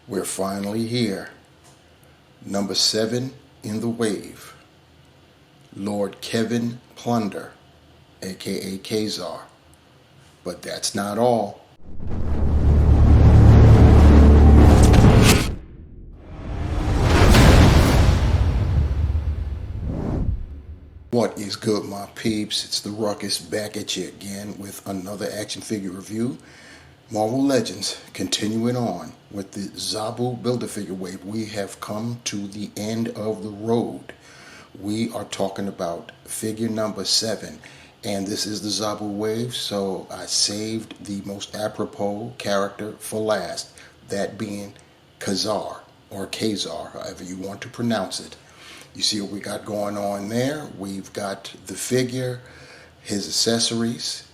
We're finally here. Number 7 in the wave. Lord Kevin Plunder, aka Ka-Zar. But that's not all. What is good, my peeps? It's the Ruckus back at you again with another action figure review. Marvel Legends, continuing on with the Zabu Build-A-Figure wave. We have come to the end of the road. We are talking about figure number 7, and this is the Zabu wave, so I saved the most apropos character for last, that being Ka-Zar, or Ka-Zar, however you want to pronounce it. You see what we got going on there? We've got the figure, his accessories,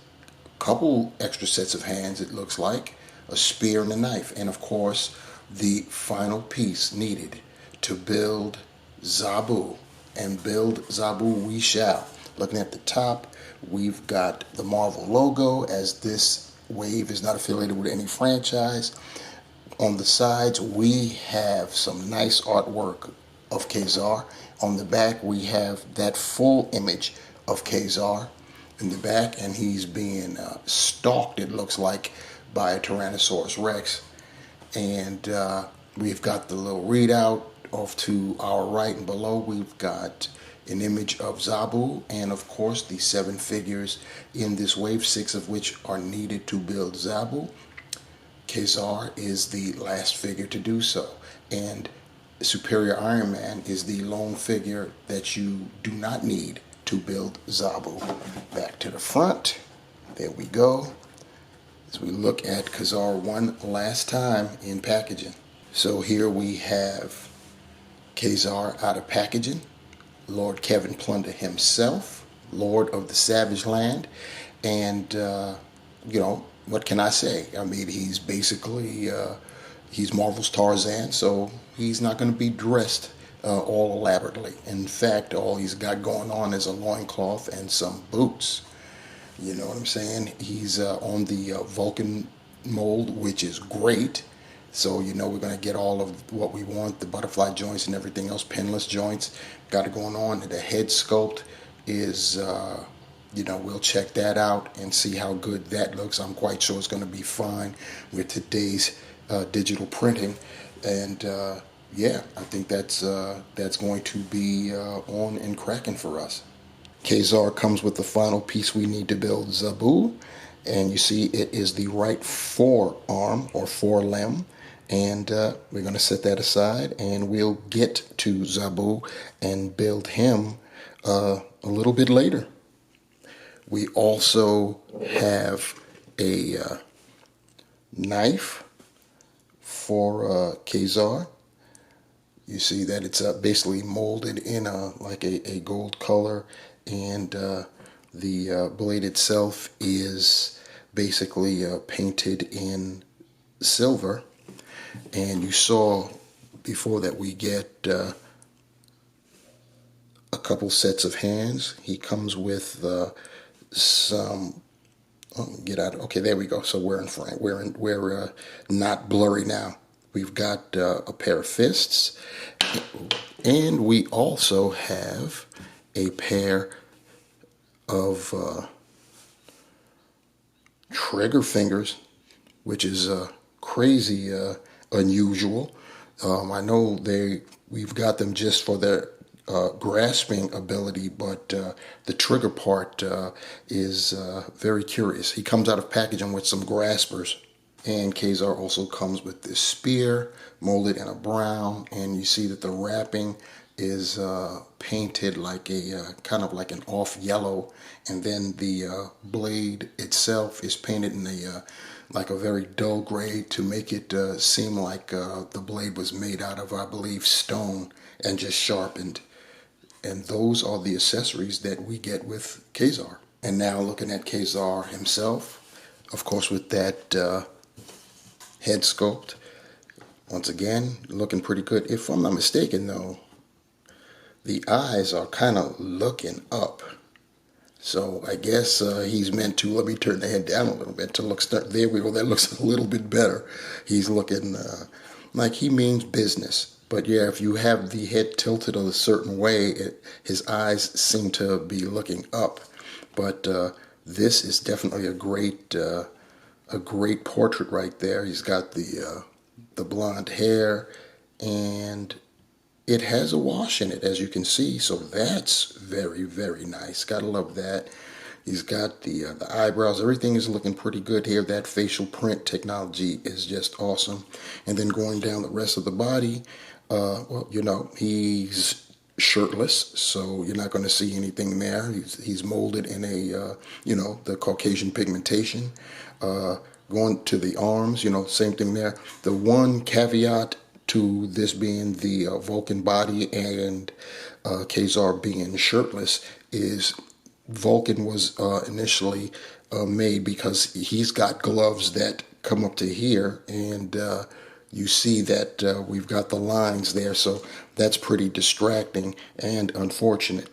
couple extra sets of hands, it looks like, a spear and a knife, and of course the final piece needed to build Zabu. And build Zabu we shall. Looking at the top, we've got the Marvel logo, as this wave is not affiliated with any franchise. On the sides, we have some nice artwork of Ka-Zar. On the back, we have that full image of Ka-Zar in the back, and he's being stalked, it looks like, by a Tyrannosaurus Rex. And we've got the little readout off to our right, and below we've got an image of Zabu, and of course the 7 figures in this wave, 6 of which are needed to build Zabu. Ka-Zar is the last figure to do so, and Superior Iron Man is the lone figure that you do not need to build Zabu. Back to the front, there we go, as we look at Ka-Zar one last time in packaging. So here we have Ka-Zar out of packaging, Lord Kevin Plunder himself, Lord of the Savage Land, and what can I say? I mean, he's basically he's Marvel's Tarzan, so he's not going to be dressed all elaborately. In fact, all he's got going on is a loincloth and some boots. You know what I'm saying? He's on the Vulcan mold, which is great. So, we're going to get all of what we want, the butterfly joints and everything else, pinless joints. Got it going on. The head sculpt is, we'll check that out and see how good that looks. I'm quite sure it's going to be fine with today's digital printing. And, yeah, I think that's going to be on and cracking for us. Ka-Zar comes with the final piece we need to build Zabu. And you see it is the right forearm or forelimb. And we're going to set that aside, and we'll get to Zabu and build him a little bit later. We also have a knife for Ka-Zar. You see that it's basically molded in like a gold color, and the blade itself is basically painted in silver. And you saw before that we get a couple sets of hands. He comes with some. Oh, get out! Okay, there we go. So we're in frame. We're not blurry now. We've got a pair of fists, and we also have a pair of trigger fingers, which is crazy unusual. I know we've got them just for their grasping ability, but the trigger part is very curious. He comes out of packaging with some graspers. And Ka-Zar also comes with this spear molded in a brown, and you see that the wrapping is painted like a kind of like an off yellow, and then the blade itself is painted in like a very dull gray to make it seem like the blade was made out of, I believe, stone and just sharpened. And those are the accessories that we get with Ka-Zar. And now looking at Ka-Zar himself, of course, with that head sculpt, once again, looking pretty good. If I'm not mistaken, though, the eyes are kind of looking up. So I guess he's meant to, let me turn the head down a little bit to look, there we go, that looks a little bit better. He's looking like he means business. But yeah, if you have the head tilted a certain way, his eyes seem to be looking up. But this is definitely a great portrait right there. He's got the blonde hair, and it has a wash in it, as you can see. So that's very, very nice. Gotta love that. He's got the eyebrows. Everything is looking pretty good here. That facial print technology is just awesome. And then going down the rest of the body, well, you know, he's shirtless, so you're not going to see anything there. He's molded in a, you know, the Caucasian pigmentation. Going to the arms, you know, same thing there. The one caveat to this being the Vulcan body and Ka-Zar being shirtless is Vulcan was initially made because he's got gloves that come up to here, and you see that we've got the lines there, so that's pretty distracting and unfortunate.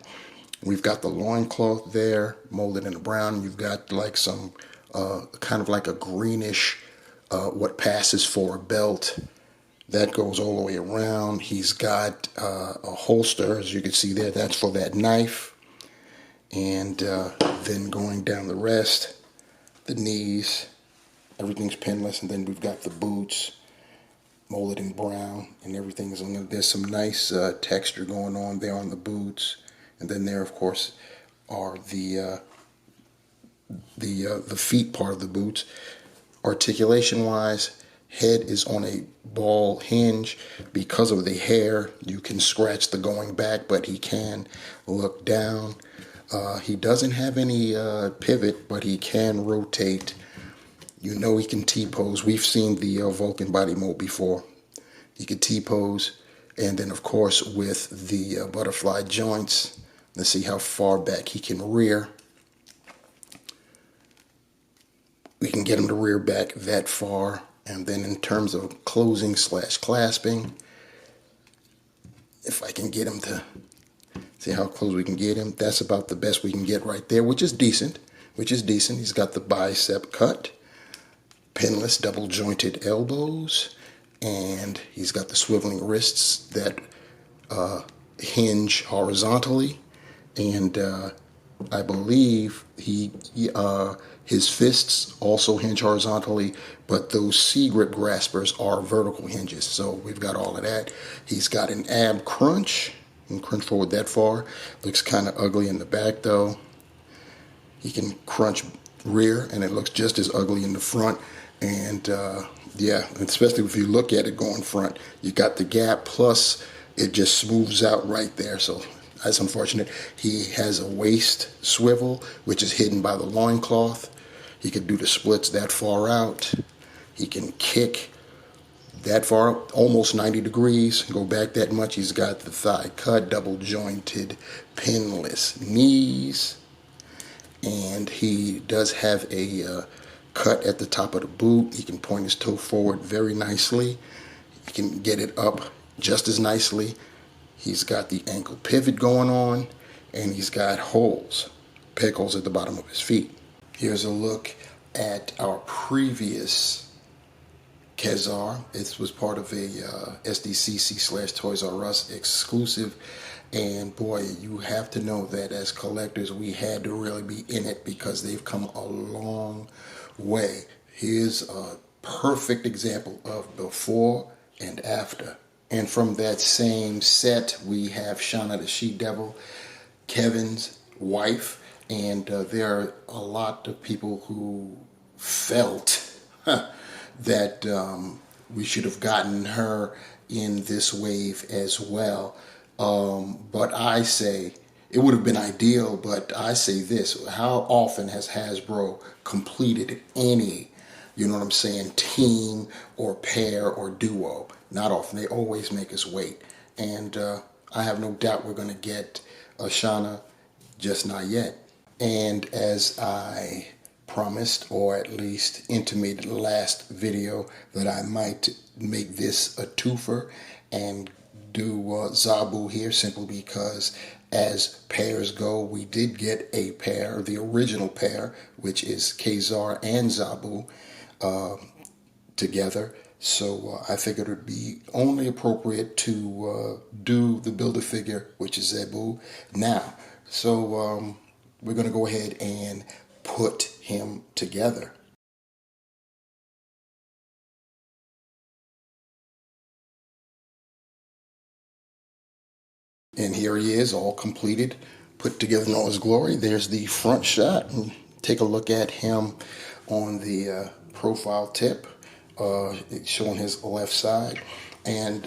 We've got the loincloth there, molded in a brown. You've got like some kind of like a greenish, what passes for a belt. That goes all the way around. He's got a holster, as you can see there. That's for that knife. And then going down the rest, the knees, everything's pinless. And then we've got the boots, molded in brown, and everything's on there. There's some nice texture going on there on the boots. And then there, of course, are the feet part of the boots. Articulation-wise, head is on a ball hinge. Because of the hair, you can scratch the going back, but he can look down. He doesn't have any pivot, but he can rotate. You know he can T-pose. We've seen the Vulcan body mold before. He can T-pose. And then, of course, with the butterfly joints, let's see how far back he can rear. We can get him to rear back that far. And then in terms of closing / clasping, if I can get him to see how close we can get him, that's about the best we can get right there, which is decent. He's got the bicep cut, pinless double jointed elbows, and he's got the swiveling wrists that hinge horizontally, and I believe his fists also hinge horizontally, but those C-grip graspers are vertical hinges. So we've got all of that. He's got an ab crunch, and crunch forward that far. Looks kind of ugly in the back though. He can crunch rear, and it looks just as ugly in the front. And yeah, especially if you look at it going front, you got the gap, plus it just smooths out right there. So that's unfortunate. He has a waist swivel, which is hidden by the loincloth. He could do the splits that far out. He can kick that far, almost 90 degrees, go back that much. He's got the thigh cut, double jointed, pinless knees. And he does have a cut at the top of the boot. He can point his toe forward very nicely. He can get it up just as nicely. He's got the ankle pivot going on, and he's got holes, peg holes at the bottom of his feet. Here's a look at our previous Ka-Zar. It was part of a SDCC / Toys R Us exclusive. And boy, you have to know that as collectors, we had to really be in it because they've come a long way. Here's a perfect example of before and after. And from that same set, we have Shauna the She-Devil, Kevin's wife. And there are a lot of people who felt that we should have gotten her in this wave as well. But I say it would have been ideal, but I say this: how often has Hasbro completed any, you know what I'm saying, team or pair or duo? Not often. They always make us wait. And I have no doubt we're going to get Shauna, just not yet. And as I promised, or at least intimated last video, that I might make this a twofer and do Zabu here, simply because as pairs go, we did get a pair, the original pair, which is Ka-Zar and Zabu, together. So I figured it would be only appropriate to do the Build-A-Figure, which is Zabu, now. So we're going to go ahead and put him together. And here he is, all completed, put together in all his glory. There's the front shot. And take a look at him on the profile tip, showing his left side. And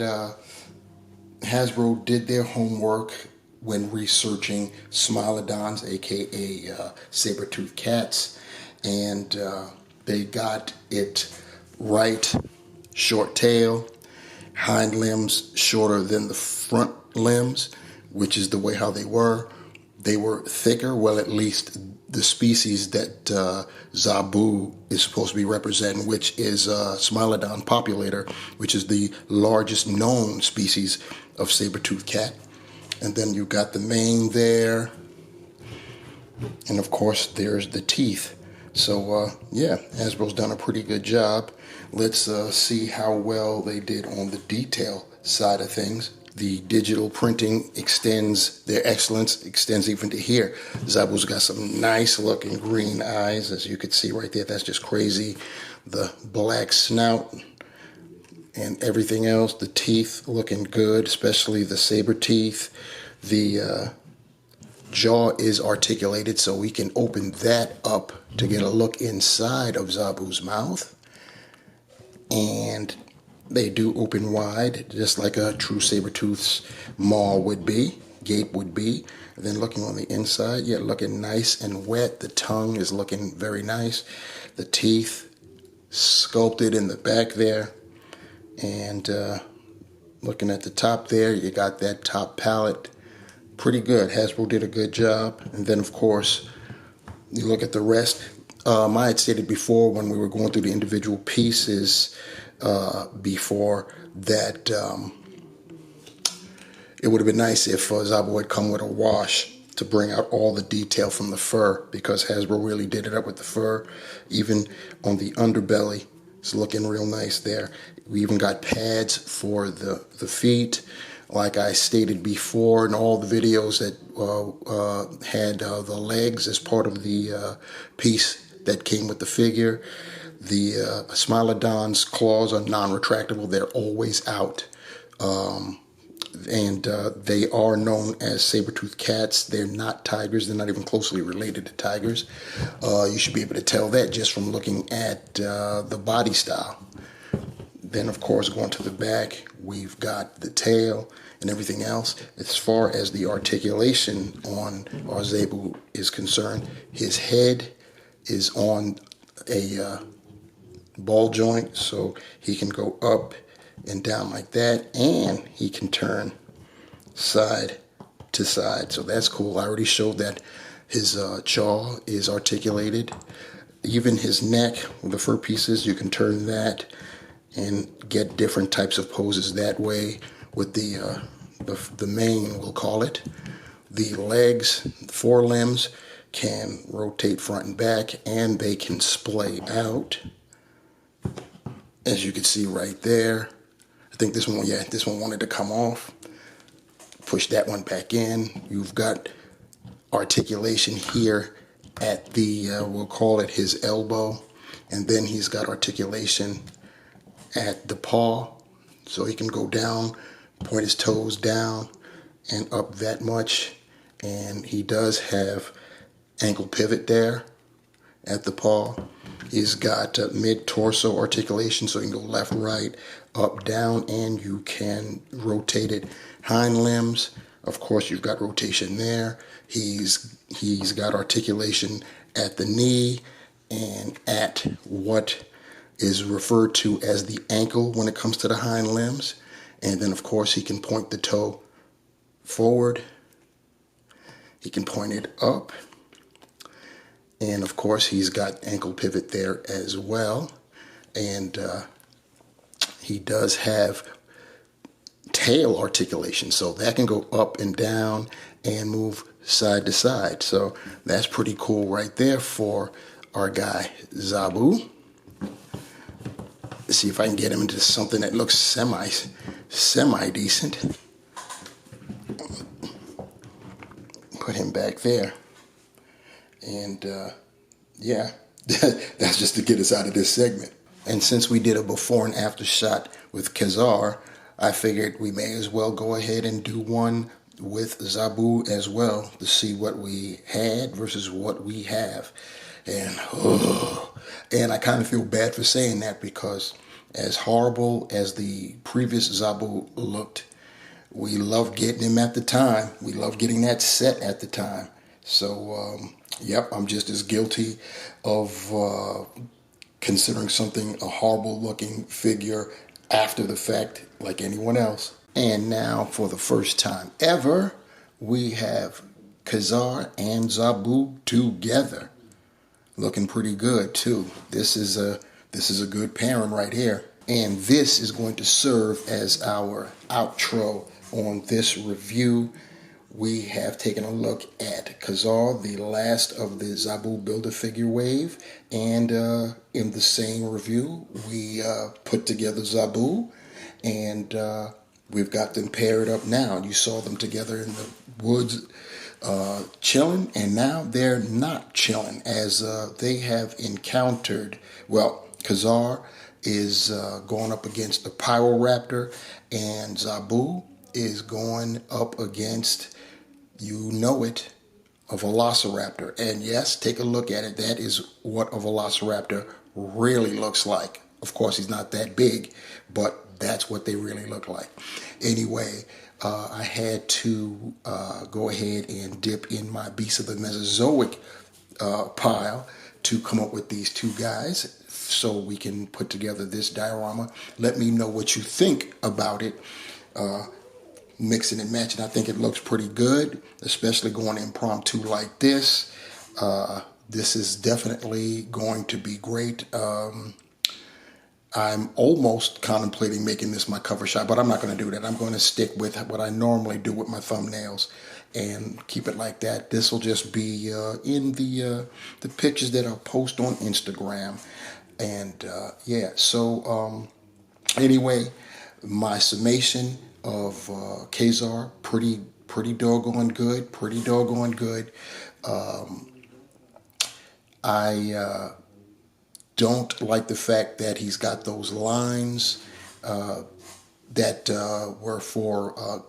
Hasbro did their homework when researching Smilodons, aka saber-toothed cats, and they got it right. Short tail, hind limbs shorter than the front limbs, which is the way how they were. They were thicker, well, at least the species that Zabu is supposed to be representing, which is Smilodon populator, which is the largest known species of saber-toothed cat. And then you got the mane there, and of course there's the teeth. So yeah, Hasbro's done a pretty good job. Let's see how well they did on the detail side of things. The digital printing extends, their excellence extends even to here. Zabu's got some nice looking green eyes, as you can see right there. That's just crazy. The black snout and everything else. The teeth looking good, especially the saber teeth. The jaw is articulated, so we can open that up to get a look inside of Zabu's mouth. And they do open wide, just like a true saber-tooth's maw would be, gape would be. And then looking on the inside, yeah, looking nice and wet. The tongue is looking very nice. The teeth sculpted in the back there. And looking at the top there, you got that top palate. Pretty good. Hasbro did a good job. And then, of course, you look at the rest. I had stated before when we were going through the individual pieces before that it would have been nice if Zabu had come with a wash to bring out all the detail from the fur, because Hasbro really did it up with the fur. Even on the underbelly, it's looking real nice there. We even got pads for the feet. Like I stated before in all the videos that had the legs as part of the piece that came with the figure. The Smilodon's claws are non-retractable. They're always out. And they are known as saber-toothed cats. They're not tigers. They're not even closely related to tigers. You should be able to tell that just from looking at the body style. Then, of course, going to the back, we've got the tail and everything else. As far as the articulation on our Zabu is concerned, his head is on a ball joint, so he can go up and down like that, and he can turn side to side. So that's cool. I already showed that his jaw is articulated. Even his neck, with the fur pieces, you can turn that and get different types of poses that way with the mane, we'll call it. The legs, forelimbs, can rotate front and back, and they can splay out, as you can see right there. I think this one, yeah, this one wanted to come off. Push that one back in. You've got articulation here at the, we'll call it his elbow, and then he's got articulation at the paw, so he can go down, point his toes down and up that much. And he does have ankle pivot there at the paw. He's got mid-torso articulation, so you can go left, right, up, down, and you can rotate it. Hind limbs, of course, you've got rotation there. He's got articulation at the knee and at what is referred to as the ankle when it comes to the hind limbs. And then, of course, he can point the toe forward. He can point it up. And, of course, he's got ankle pivot there as well. And he does have tail articulation, so that can go up and down and move side to side. So that's pretty cool right there for our guy Zabu. see if I can get him into something that looks semi decent. Put him back there. And yeah, that's just to get us out of this segment. And since we did a before and after shot with Ka-Zar, I figured we may as well go ahead and do one with Zabu as well to see what we had versus what we have. And I kind of feel bad for saying that, because as horrible as the previous Zabu looked, we loved getting him at the time. We loved getting that set at the time. So, yep, I'm just as guilty of considering something a horrible looking figure after the fact like anyone else. And now, for the first time ever, we have Ka-Zar and Zabu together. Looking pretty good too. This is a good pairing right here. And this is going to serve as our outro on this review. We have taken a look at Ka-Zar, the last of the Zabu Build-A-Figure wave, and in the same review, we put together Zabu, and we've got them paired up now. You saw them together in the woods chilling, and now they're not chilling, as they have encountered, well, Ka-Zar is going up against the Pyroraptor, and Zabu is going up against, you know it, a Velociraptor. And yes, take a look at it. That is what a Velociraptor really looks like. Of course, he's not that big, but that's what they really look like. Anyway, I had to go ahead and dip in my Beasts of the Mesozoic pile to come up with these two guys so we can put together this diorama. Let me know what you think about it. Mixing and matching, I think it looks pretty good, especially going impromptu like this. This is definitely going to be great. I'm almost contemplating making this my cover shot, but I'm not going to do that. I'm going to stick with what I normally do with my thumbnails and keep it like that. This will just be in the pictures that I'll post on Instagram. And yeah, so anyway, my summation of Ka-Zar, pretty doggone good, I don't like the fact that he's got those lines that were for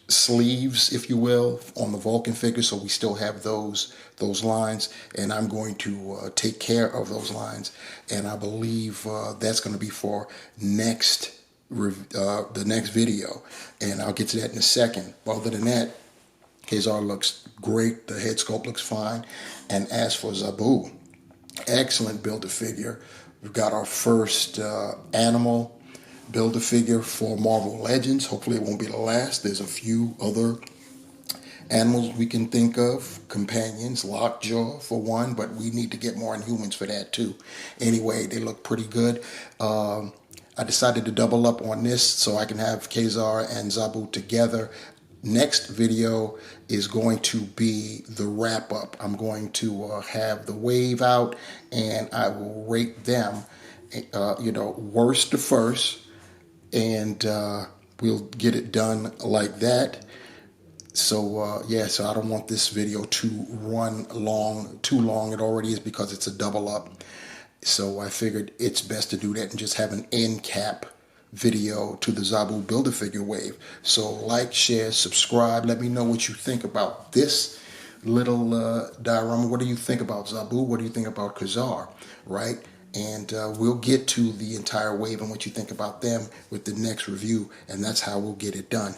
sleeves, if you will, on the Vulcan figure. So we still have those lines, and I'm going to take care of those lines. And I believe that's going to be for the next video, and I'll get to that in a second. Other than that, Ka-Zar looks great. The head sculpt looks fine. And as for Zabu, excellent Build-A-Figure. We've got our first animal Build-A-Figure for Marvel Legends. Hopefully it won't be the last. There's a few other animals we can think of, companions, Lockjaw for one, but we need to get more Inhumans for that too. Anyway, they look pretty good. I decided to double up on this so I can have Ka-Zar and Zabu together. Next video is going to be the wrap up. I'm going to have the wave out, and I will rate them, worst to first, and we'll get it done like that. So yeah, so I don't want this video to run too long. It already is, because it's a double up. So I figured it's best to do that and just have an end cap video to the Zabu Build-A-Figure wave. So like, share, subscribe. Let me know what you think about this little diorama. What do you think about Zabu? What do you think about Ka-Zar? Right? And we'll get to the entire wave and what you think about them with the next review. And that's how we'll get it done.